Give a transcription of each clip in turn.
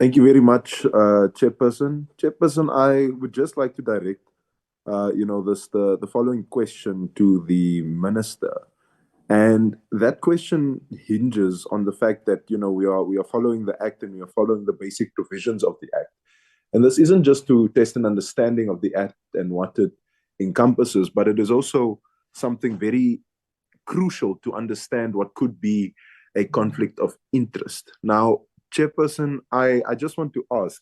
Thank you very much, Chairperson. Chairperson, I would just like to direct, the following question to the Minister. And that question hinges on the fact that, we are following the Act and we are following the basic provisions of the Act. And this isn't just to test an understanding of the Act and what it encompasses, but it is also something very crucial to understand what could be a conflict of interest. Now, Chairperson, I just want to ask,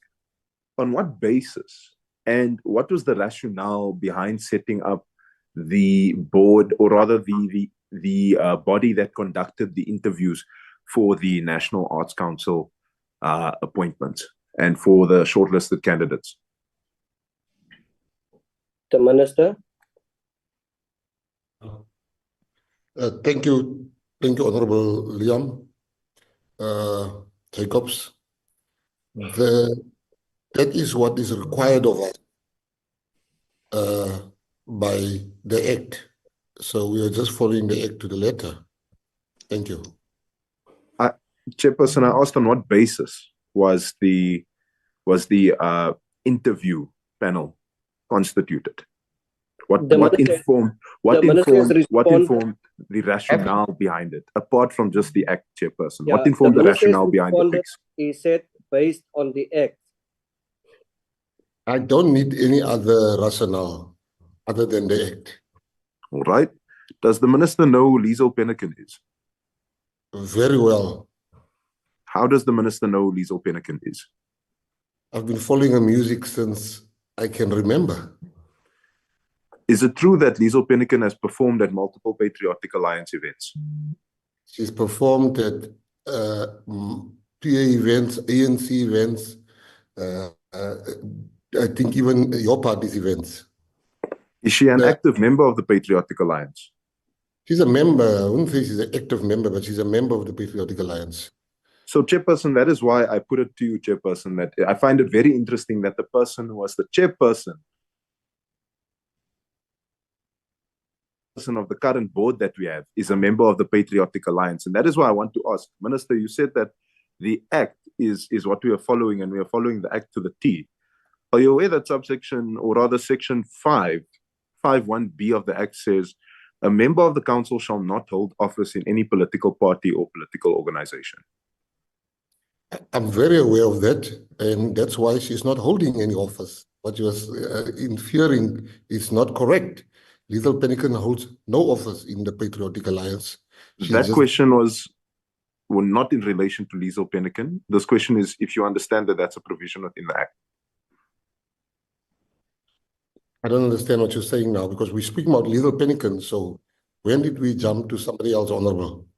on what basis and what was the rationale behind setting up the board, or rather the body that conducted the interviews for the National Arts Council appointments and for the shortlisted candidates? The Minister. Thank you, Honorable Liam Jacobs. That is what is required of us by the Act. So we are just following the Act to the letter. Thank you. Chairperson, I asked on what basis was the interview panel constituted? What informed the rationale behind it, apart from just the Act, Chairperson? What informed the rationale behind the fix? He said based on the Act. I don't need any other rationale other than the Act. All right. Does the Minister know who Liesl Penniken is? Very well. How does the Minister know who Liesl Penniken is? I've been following her music since I can remember. Is it true that Liesl Penniken has performed at multiple Patriotic Alliance events? She's performed at PA events, ANC events, I think even your party's events. Is she an active member of the Patriotic Alliance? She's a member. I wouldn't say she's an active member, but she's a member of the Patriotic Alliance. So, Chairperson, that is why I put it to you, Chairperson, that I find it very interesting that the person who was the chairperson of the current board that we have is a member of the Patriotic Alliance. And that is why I want to ask, Minister, you said that the Act is what we are following, and we are following the Act to the T. Are you aware that subsection, or rather section 5.1b of the Act says, a member of the council shall not hold office in any political party or political organization? I'm very aware of that, and that's why she's not holding any office. What you was inferring is not correct. Liesl Penniken holds no office in the Patriotic Alliance. That question was not in relation to Liesl Penniken. This question is if you understand that that's a provision within the Act. I don't understand what you're saying now, because we're speaking about Liesl Penniken. So when did we jump to somebody else, Honorable?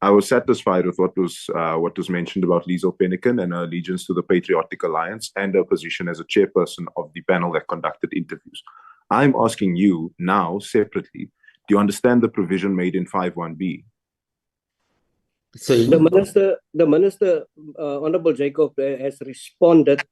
I was satisfied with what was mentioned about Liesl Penniken and her allegiance to the Patriotic Alliance and her position as a chairperson of the panel that conducted interviews. I'm asking you now separately, do you understand the provision made in 5.1b? The Minister, Honorable Jacob, has responded,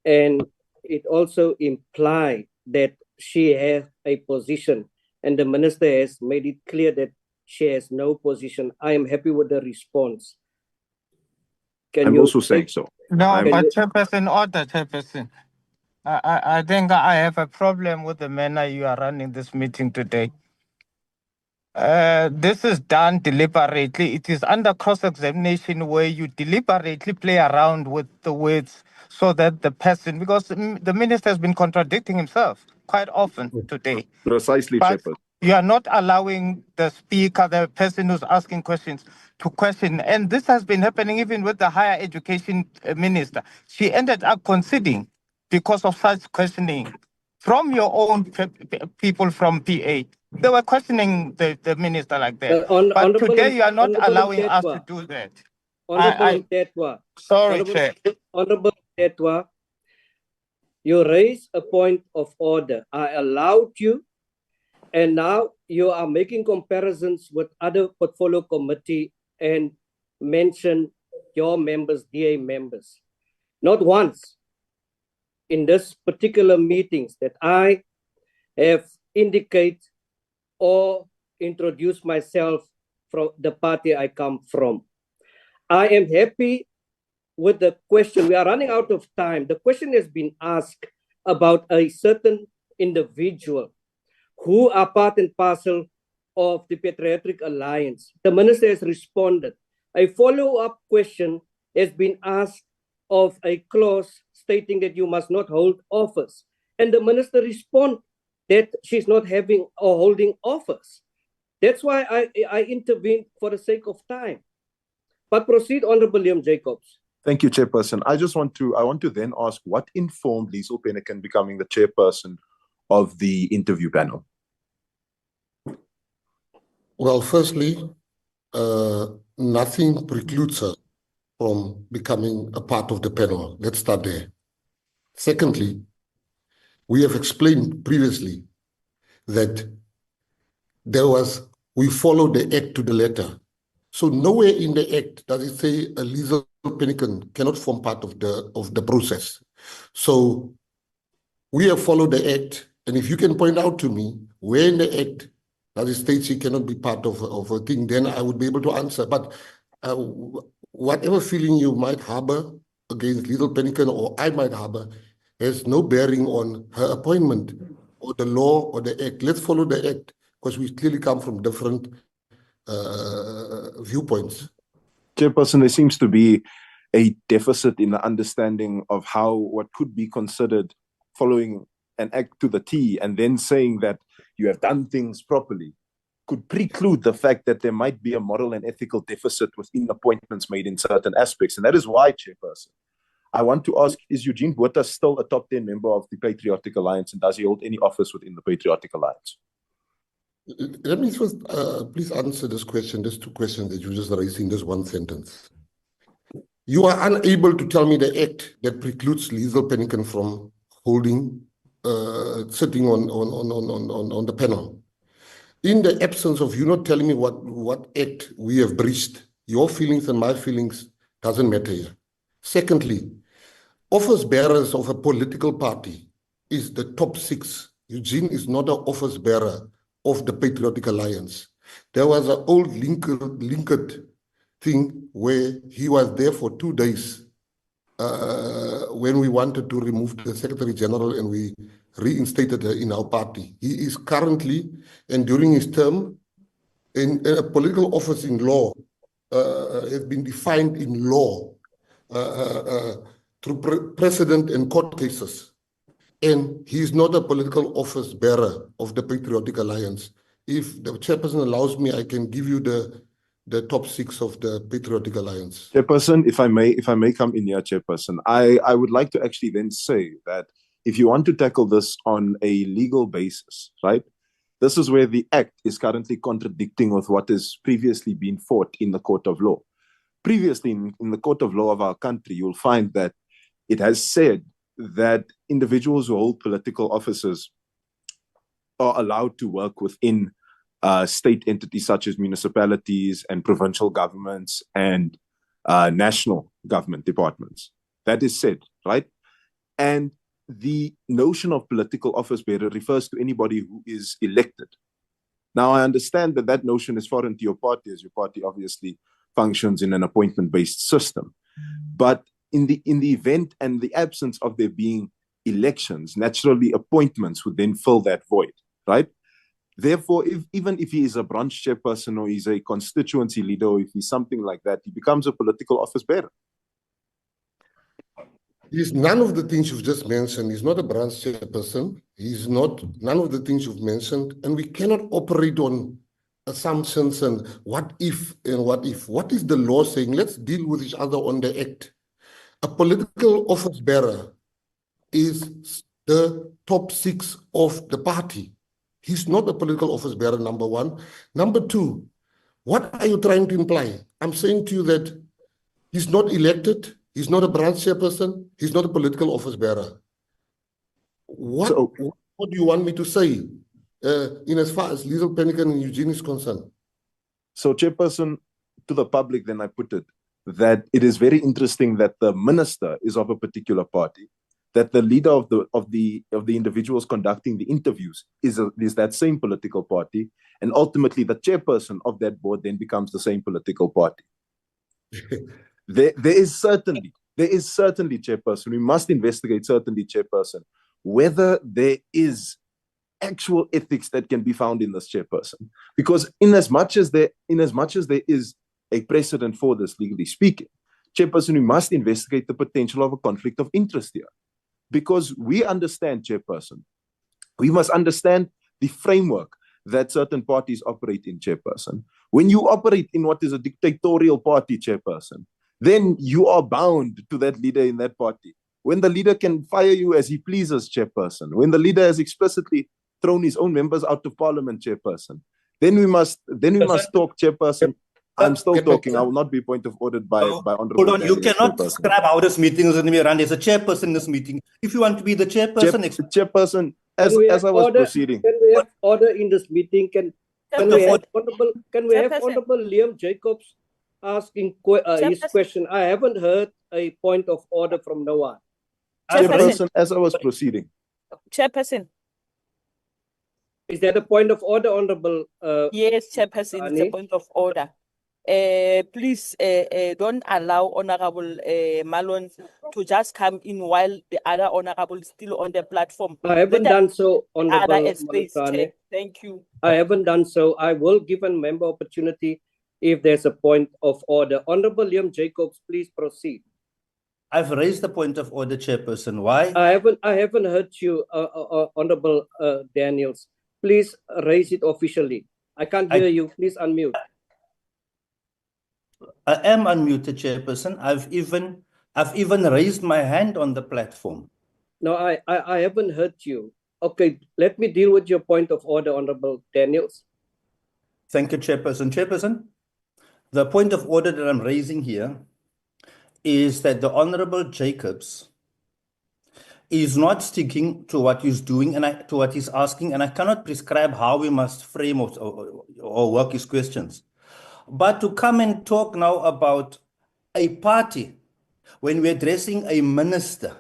and it also implied that she has a position, and the Minister has made it clear that she has no position. I am happy with the response. I'm also saying so. No, but Chairperson. I think I have a problem with the manner you are running this meeting today. This is done deliberately. It is under cross-examination where you deliberately play around with the words so that the person, because the minister has been contradicting himself quite often today. Precisely, Chairperson. You are not allowing the speaker, the person who's asking questions, to question. And this has been happening even with the higher education minister. She ended up conceding because of such questioning from your own people from PA. They were questioning the minister like that. But today you are not allowing us to do that. Honorable Tetwa. Sorry, Chair. Honorable Tetwa, you raised a point of order. I allowed you, and now you are making comparisons with other portfolio committee and mention your members, DA members. Not once in this particular meetings that I have indicated or introduced myself from the party I come from. I am happy with the question. We are running out of time. The question has been asked about a certain individual who are part and parcel of the Patriotic Alliance. The minister has responded. A follow-up question has been asked of a clause stating that you must not hold office. And the minister responded that she's not having or holding office. That's why I intervened for the sake of time. But proceed, Honorable Liam Jacobs. Thank you, Chairperson. I want to then ask what informed Liesl Pennican becoming the chairperson of the interview panel? Well, firstly, nothing precludes her from becoming a part of the panel. Let's start there. Secondly, we have explained previously that we followed the act to the letter. So nowhere in the act does it say a Liesl Pennican cannot form part of the process. So we have followed the act, and if you can point out to me where in the act that it states she cannot be part of a thing, then I would be able to answer. But whatever feeling you might harbor against Liesl Pennican or I might harbor has no bearing on her appointment or the law or the act. Let's follow the act, because we clearly come from different viewpoints. Chairperson, there seems to be a deficit in the understanding of how what could be considered following an act to the T and then saying that you have done things properly could preclude the fact that there might be a moral and ethical deficit within appointments made in certain aspects. And that is why, Chairperson, I want to ask, is Eugene Botha still a top 10 member of the Patriotic Alliance, and does he hold any office within the Patriotic Alliance? Let me first please answer this question, these two questions that you just raised in this one sentence. You are unable to tell me the act that precludes Liesl Pennican from holding, sitting on the panel. In the absence of you not telling me what act we have breached, your feelings and my feelings doesn't matter here. Secondly, office bearers of a political party is the top 6. Eugene is not an office bearer of the Patriotic Alliance. There was an old Linked thing where he was there for 2 days when we wanted to remove the Secretary General and we reinstated her in our party. He is currently, and during his term, in a political office in law, has been defined in law through precedent and court cases. And he is not a political office bearer of the Patriotic Alliance. If the chairperson allows me, I can give you the top 6 of the Patriotic Alliance. Chairperson, if I may come in here, Chairperson, I would like to actually then say that if you want to tackle this on a legal basis, right, this is where the Act is currently contradicting with what has previously been fought in the court of law. Previously, in the court of law of our country, you'll find that it has said that individuals who hold political offices are allowed to work within state entities such as municipalities and provincial governments and national government departments. That is said, right? And the notion of political office bearer refers to anybody who is elected. Now, I understand that that notion is foreign to your party, as your party obviously functions in an appointment-based system. But in the event and the absence of there being elections, naturally appointments would then fill that void, right? Therefore, even if he is a branch chairperson or he's a constituency leader or if he's something like that, he becomes a political office bearer. He's none of the things you've just mentioned. He's not a branch chairperson. He's not none of the things you've mentioned. And we cannot operate on assumptions and what if and what if. What is the law saying? Let's deal with each other on the act. A political office bearer is the top 6 of the party. He's not a political office bearer, number 1. Number 2, what are you trying to imply? I'm saying to you that he's not elected, he's not a branch chairperson, he's not a political office bearer. What do you want me to say in as far as Liesl Pennican and Eugene is concerned? So, Chairperson, to the public, then I put it, that it is very interesting that the minister is of a particular party, that the leader of the individuals conducting the interviews is that same political party, and ultimately the chairperson of that board then becomes the same political party. There there is certainly, Chairperson, we must investigate certainly, Chairperson, whether there is actual ethics that can be found in this, Chairperson. Because in as much as there is a precedent for this, legally speaking, Chairperson, we must investigate the potential of a conflict of interest here. Because we understand, Chairperson, we must understand the framework that certain parties operate in, Chairperson. When you operate in what is a dictatorial party, Chairperson, then you are bound to that leader in that party. When the leader can fire you as he pleases, Chairperson, when the leader has explicitly thrown his own members out of Parliament, Chairperson, then we must talk, Chairperson. I'm still talking. I will not be appointed ordered by Honorable. Hold on, you cannot describe how this meeting is going to be run. There's a chairperson in this meeting. If you want to be the chairperson, Chairperson, as I was proceeding. Can we have order in this meeting? Can we have Honorable Liam Jacobs asking his question? I haven't heard a point of order from no one. Chairperson, as I was proceeding. Chairperson. Is that a point of order, Honorable? Yes, Chairperson, it's a point of order. Please don't allow Honorable Malone to just come in while the other Honorable is still on the platform. I haven't done so, Honorable. Thank you. I haven't done so. I will give a member opportunity if there's a point of order. Honorable Liam Jacobs, please proceed. I've raised the point of order, Chairperson. Why? I haven't heard you, Honorable Daniels. Please raise it officially. I can't hear you. Please unmute. I am unmuted, Chairperson. I've even raised my hand on the platform. No, I haven't heard you. Okay, let me deal with your point of order, Honorable Daniels. Thank you, Chairperson. Chairperson, the point of order that I'm raising here is that the Honorable Jacobs is not sticking to what he's doing and to what he's asking, and I cannot prescribe how we must frame or work his questions. But to come and talk now about a party when we're addressing a minister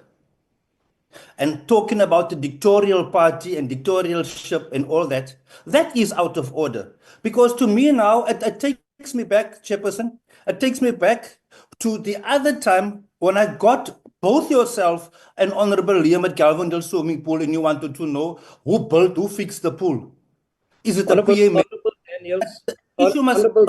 and talking about the dictatorial party and dictatorialship and all that, that is out of order. Because to me now, it takes me back, Chairperson, it takes me back to the other time when I got both yourself and Honorable Liam at Galvindale swimming pool and you wanted to know who fixed the pool. Is it Honorable Daniels? Honorable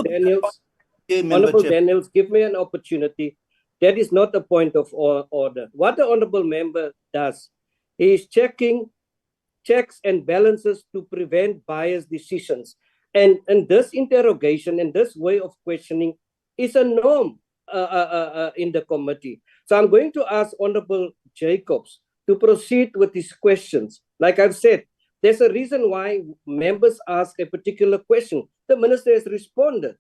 Daniels, give me an opportunity. That is not a point of order. What the honorable member does, he is checks and balances to prevent biased decisions. And this interrogation and this way of questioning is a norm in the committee. So I'm going to ask Honorable Jacobs to proceed with his questions. Like I've said, there's a reason why members ask a particular question. The minister has responded.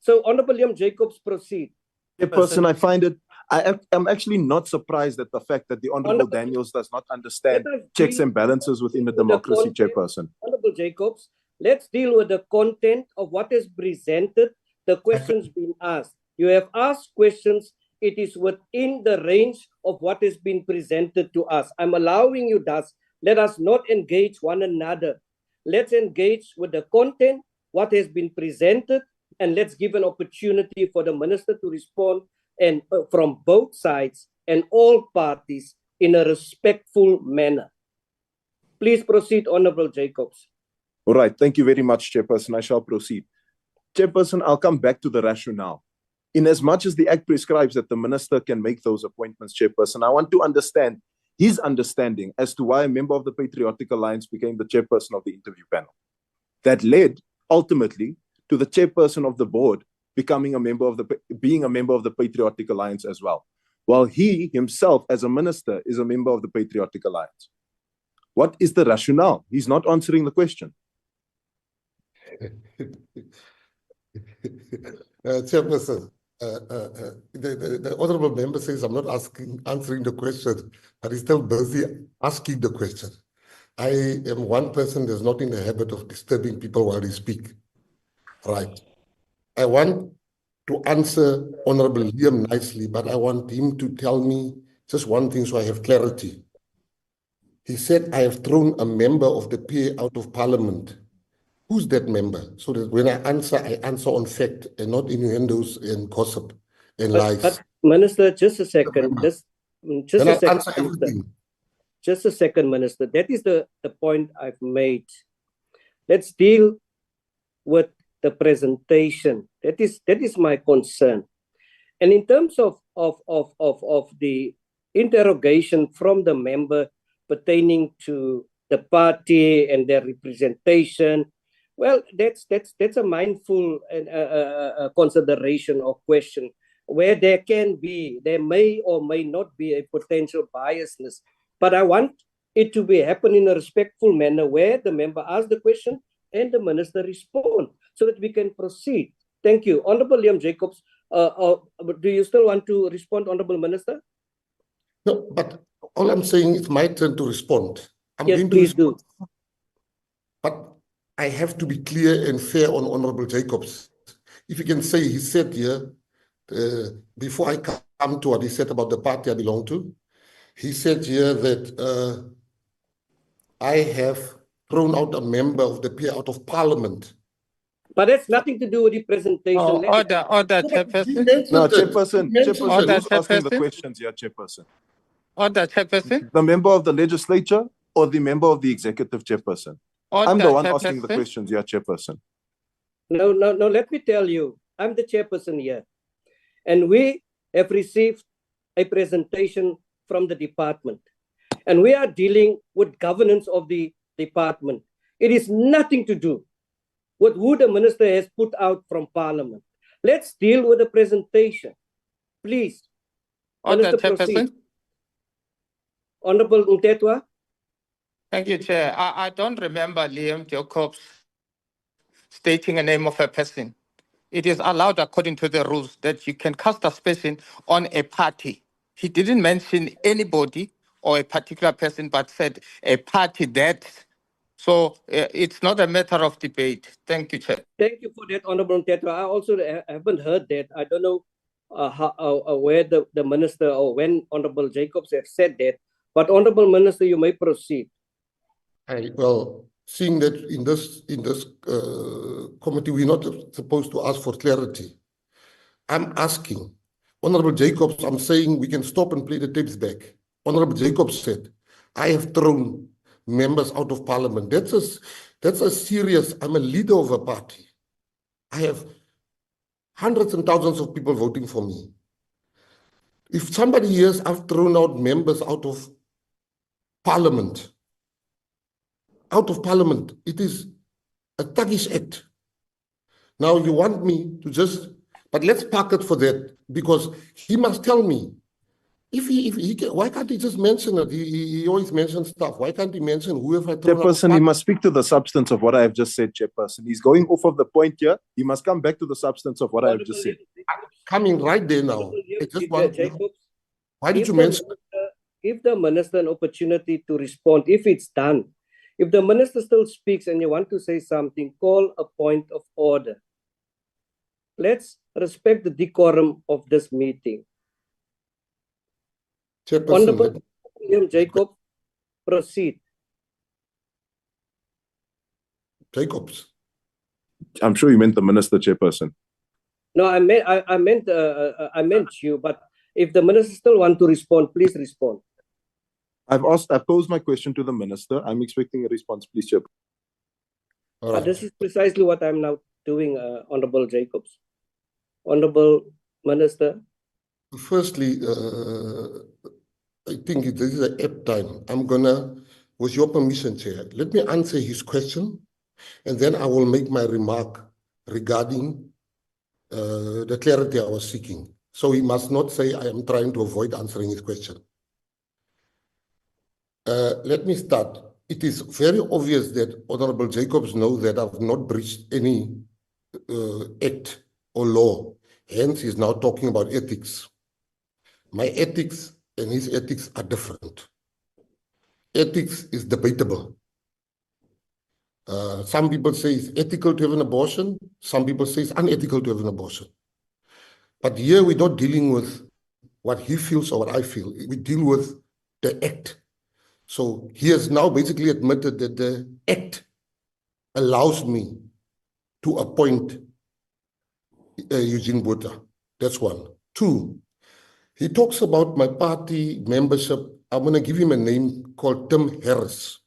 So Honorable Liam Jacobs, proceed. Chairperson, I find it, I'm actually not surprised at the fact that the Honorable Daniels does not understand checks and balances within the democracy, Chairperson. Honorable Jacobs, let's deal with the content of what is presented, the questions being asked. You have asked questions. It is within the range of what is being presented to us. I'm allowing you thus. Let us not engage one another. Let's engage with the content, what has been presented, and let's give an opportunity for the minister to respond and from both sides and all parties in a respectful manner. Please proceed, Honorable Jacobs. All right. Thank you very much, Chairperson. I shall proceed. Chairperson, I'll come back to the rationale. In as much as the Act prescribes that the minister can make those appointments, Chairperson, I want to understand his understanding as to why a member of the Patriotic Alliance became the chairperson of the interview panel. That led, ultimately, to the chairperson of the board being a member of the Patriotic Alliance as well, while he himself, as a minister, is a member of the Patriotic Alliance. What is the rationale? He's not answering the question. Chairperson, the honorable member says I'm not answering the question, but he's still busy asking the question. I am one person that's not in the habit of disturbing people while they speak. Right. I want to answer Honorable Liam nicely, but I want him to tell me just one thing so I have clarity. He said, I have thrown a member of the PA out of Parliament. Who's that member? So that when I answer on fact and not innuendos and gossip and lies. But Minister, just a second. Just Then a I'll second, answer Minister. everything. Just a second, Minister. That is the point I've made. Let's deal with the presentation. That is my concern. And in terms of the interrogation from the member pertaining to the party and their representation, well, that's a mindful consideration or question where there may or may not be a potential biasness. But I want it to be happen in a respectful manner where the member asks the question and the minister respond so that we can proceed. Thank you. Honorable Liam Jacobs, do you still want to respond, Honorable Minister? No, but all I'm saying is my turn to respond. Yes, please do. But I have to be clear and fair on Honorable Jacobs. If you can say, he said here, before I come to what he said about the party I belong to, he said here that I have thrown out a member of the peer out of parliament. But that's nothing to do with the presentation. Order, Chairperson. No, Chairperson, Order, who's asking the Chairperson. questions here, Chairperson? Order, Chairperson. The member of the legislature or the member of the executive, Chairperson? Order, I'm the one Chairperson. asking the questions here, Chairperson. No, let me tell you, I'm the chairperson here. And we have received a presentation from the department. And we are dealing with governance of the department. It is nothing to do with who the minister has put out from parliament. Let's deal with the presentation. Please. Order, Minister, Chairperson. proceed. Honorable Ntetwa. Thank you, Chair. I don't remember Liam Jacobs stating a name of a person. It is allowed according to the rules that you can cast aspersion on a party. He didn't mention anybody or a particular person, but said a party that. So it's not a matter of debate. Thank you, Chair. Thank you for that, Honorable Ntetwa. I also haven't heard that. I don't know where the minister or when Honorable Jacobs have said that. But Honorable Minister, you may proceed. Well, seeing that in this committee, we're not supposed to ask for clarity. I'm asking, Honorable Jacobs, I'm saying we can stop and play the tapes back. Honorable Jacobs said, I have thrown members out of parliament. That's a serious, I'm a leader of a party. I have hundreds and thousands of people voting for me. If somebody hears I've thrown out members out of parliament, it is a thuggish act. Now you want me to just, but let's park it for that, because he must tell me. If he can, why can't he just mention it? He always mentions stuff. Why can't he mention who have I thrown out? Chairperson, he must speak to the substance of what I have just said, Chairperson. He's going off of the point here. He must come back to the substance of what I have just said. I'm coming right there now. I just want to know, why did you mention it? Give the minister an opportunity to respond if it's done. If the minister still speaks and you want to say something, call a point of order. Let's respect the decorum of this meeting. Honorable William Jacob, proceed. Jacobs. I'm sure you meant the minister, Chairperson. No, I meant you, but if the minister still want to respond, please respond. I've posed my question to the minister. I'm expecting a response, please, Chairperson. All right. This is precisely what I'm now doing, Honorable Jacobs. Honorable Minister. Firstly, I think this is an apt time. I'm gonna, with your permission, Chair, let me answer his question, and then I will make my remark regarding the clarity I was seeking. So he must not say I am trying to avoid answering his question. Let me start. It is very obvious that Honorable Jacobs knows that I've not breached any act or law. Hence, he's now talking about ethics. My ethics and his ethics are different. Ethics is debatable. Some people say it's ethical to have an abortion. Some people say it's unethical to have an abortion. But here we're not dealing with what he feels or what I feel. We deal with the act. So he has now basically admitted that the act allows me to appoint Eugene Botha. That's one. Two, he talks about my party membership. I'm going to give him a name called Tim Harris.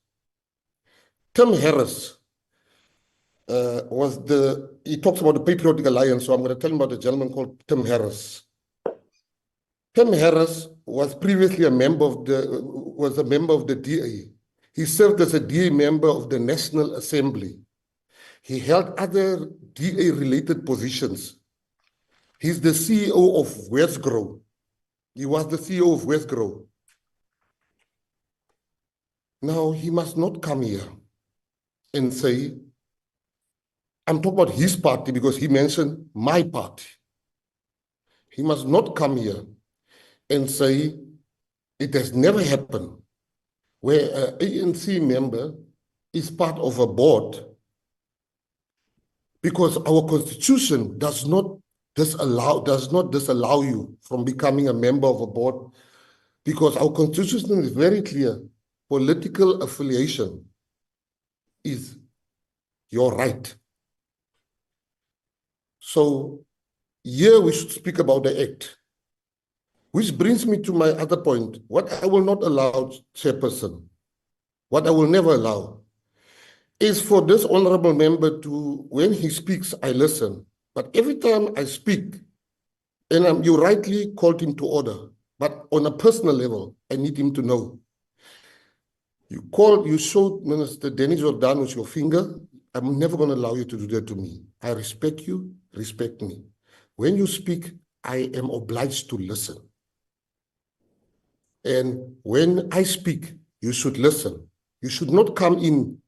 Tim Harris he talks about the Patriotic Alliance, so I'm going to tell him about a gentleman called Tim Harris. Tim Harris was previously a member of the DA. He served as a DA member of the National Assembly. He held other DA-related positions. He's the CEO of Westgrow. He was the CEO of Westgrow. Now, he must not come here and say, I'm talking about his party because he mentioned my party. He must not come here and say it has never happened where an ANC member is part of a board, because our constitution does not disallow you from becoming a member of a board, because our constitution is very clear. Political affiliation is your right. So here we should speak about the act, which brings me to my other point. What I will not allow, Chairperson, what I will never allow, is for this honorable member to, when he speaks, I listen. But every time I speak, and you rightly called him to order, but on a personal level, I need him to know. You showed Minister Dennis Jordan with your finger. I'm never going to allow you to do that to me. I respect you, respect me. When you speak, I am obliged to listen. And when I speak, you should listen. You should not come in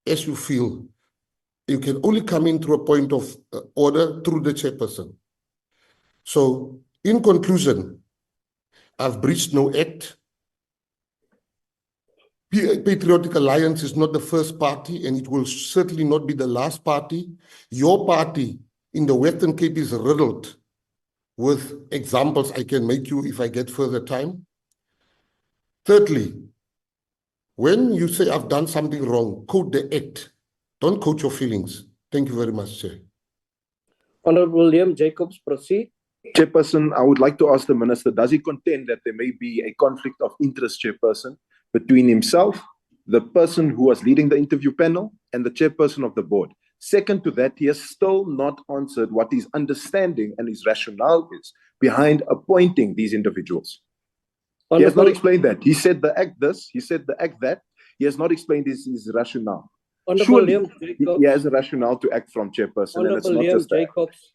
as you feel. You can only come in through a point of order through the chairperson. So, in conclusion, I've breached no act. Patriotic Alliance is not the first party, and it will certainly not be the last party. Your party in the Western Cape is riddled with examples I can make you if I get further time. Thirdly, when you say I've done something wrong, quote the act. Don't quote your feelings. Thank you very much, Chair. Honorable William Jacobs, proceed. Chairperson, I would like to ask the Minister, does he contend that there may be a conflict of interest, Chairperson, between himself, the person who was leading the interview panel, and the chairperson of the board? Second to that, he has still not answered what his understanding and his rationale is behind appointing these individuals. He has not explained that. He said the act this, he said the act that. He has not explained his rationale. Surely, he has a rationale to act from, Chairperson, and it's not just that. Jacobs,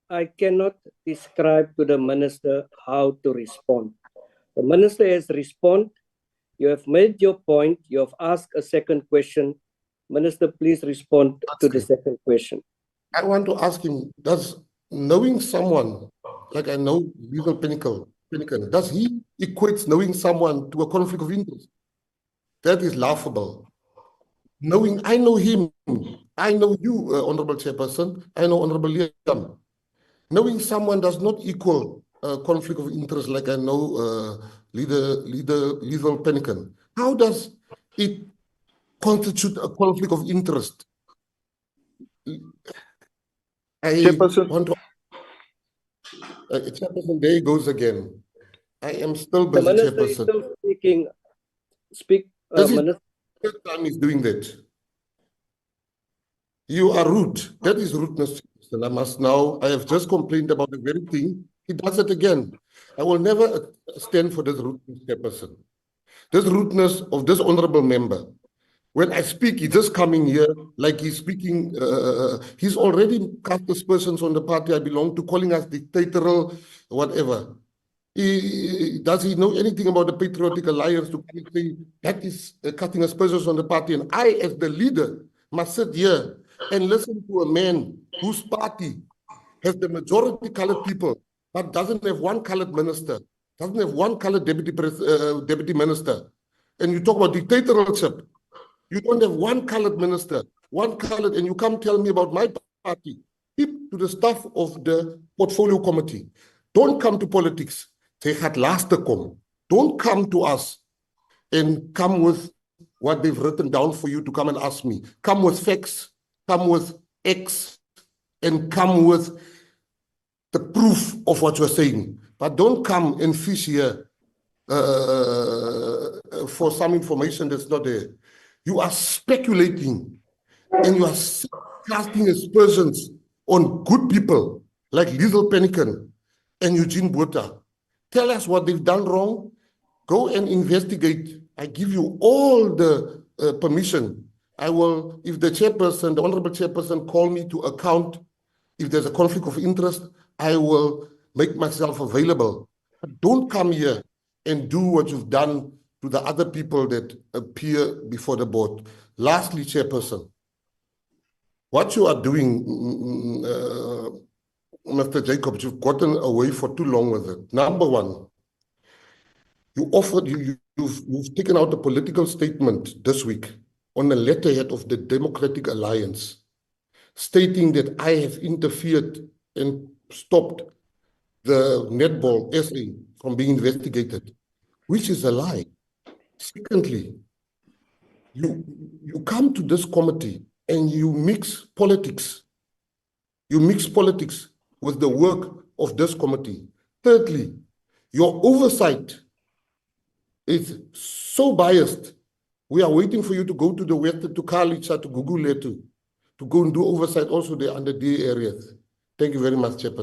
I cannot describe to the Minister how to respond. The Minister has responded. You have made your point. You have asked a second question. Minister, please respond to the second question. I want to ask him, does knowing someone, like I know Legal Penican, does he equate knowing someone to a conflict of interest? That is laughable. I know him, I know you, Honorable Chairperson, I know Honorable Liam. Knowing someone does not equal a conflict of interest like I know Legal Penican. How does it constitute a conflict of interest? Chairperson, Chairperson, there he goes again. I am still busy, the Minister Chairperson. is still speaking. Speak, Minister. Third time he's doing that. You are rude. That is rudeness. I have just complained about the very thing. He does it again. I will never stand for this rudeness, Chairperson. This rudeness of this honorable member. When I speak, he's just coming here like he's speaking. He's already cast aspersions on the party I belong to, calling us dictatorial, whatever. Does he know anything about the Patriotic Alliance to say that is casting aspersions on the party? And I, as the leader, must sit here and listen to a man whose party has the majority colored people, but doesn't have one colored minister, doesn't have one colored deputy minister. And you talk about dictatorship. You don't have one colored minister, one colored, and you come tell me about my party. Keep to the staff of the portfolio committee. Don't come to politics. They had last to come. Don't come to us and come with what they've written down for you to come and ask me. Come with facts, come with X, and come with the proof of what you're saying. But don't come and fish here for some information that's not there. You are speculating and you are casting aspersions on good people like Liesl Penniken and Eugene Botha. Tell us what they've done wrong. Go and investigate. I give you all the permission. I will, if the chairperson, the honorable chairperson, call me to account, if there's a conflict of interest, I will make myself available. But don't come here and do what you've done to the other people that appear before the board. Lastly, chairperson, what you are doing, Mr. Jacobs, you've gotten away for too long with it. Number one, you've taken out a political statement this week on the letterhead of the Democratic Alliance, stating that I have interfered and stopped the netball SA from being investigated, which is a lie. Secondly, you come to this committee and you mix politics. You mix politics with the work of this committee. Thirdly, your oversight is so biased. We are waiting for you to go to the west, to Kalicha, to Guguletu, to go and do oversight also there under the areas. Thank you very much, Chairperson.